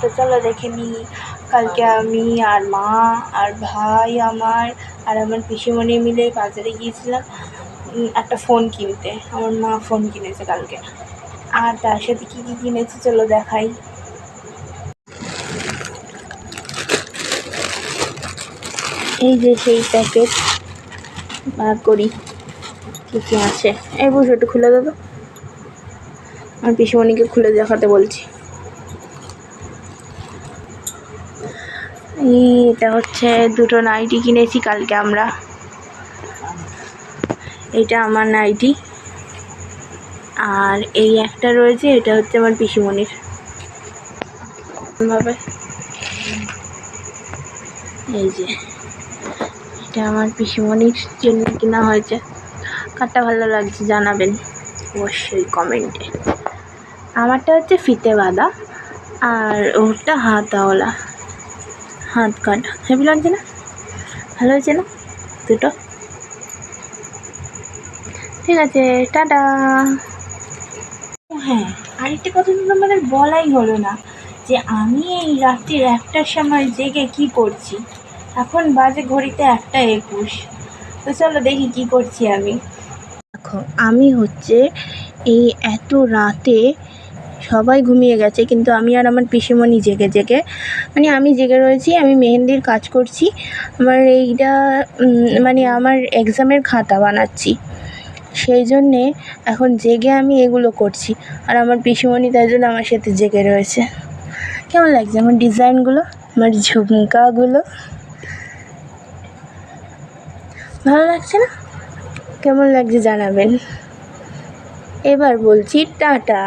তো চলো দেখে নিই। কালকে আমি আর মা আর ভাই আমার আর আমার পিসিমণি মিলে বাজারে গিয়েছিলাম একটা ফোন কিনতে। আমার মা ফোন কিনেছে কালকে, আর তার সাথে কী কী কিনেছে চলো দেখাই। এই যে সেই প্যাকেট বার করি কী কী আছে। এই বসে একটু খুলে দেবো, আমার পিসিমণিকে খুলে দেখাতে বলছি। এটা হচ্ছে দুটো নাইটি কিনেছি কালকে আমরা। এটা আমার নাইটি, আর এই একটা রয়েছে, এটা হচ্ছে আমার পিসিমণির। ভাবে এই যে এটা আমার পিসিমণির জন্য কেনা হয়েছে। কারটা ভালো লাগছে জানাবেন অবশ্যই কমেন্টে। আমারটা হচ্ছে ফিতে বাঁধা আর ওরটা হাতাওয়ালা, হাত কাটা। হেভি লাগছে না? ভালো হয়েছে না দুটো? ঠিক আছে, টাটা। হ্যাঁ, আরেকটা কথা তো আমাদের বলাই হলো না, যে আমি এই রাত্রির 1টার সময় জেগে কি করছি। এখন বাজে ঘড়িতে 1:21। তো চলো দেখি কি করছি আমি। দেখো, আমি হচ্ছে এই এত রাতে সবাই ঘুমিয়ে গেছে, কিন্তু আমি আর আমার পিসিমণি জেগে মানে আমি জেগে রয়েছি। আমি মেহেন্দির কাজ করছি। আমার এইটা মানে আমার এক্সামের খাতা বানাচ্ছি, সেই জন্যে এখন জেগে আমি এগুলো করছি। আর আমার পিসিমণি তাই জন্য আমার সাথে জেগে রয়েছে। কেমন লাগছে আমার ডিজাইনগুলো, আমার ঝুমকাগুলো? ভালো লাগছে না? কেমন লাগছে জানাবেন। এবার বলছি টাটা।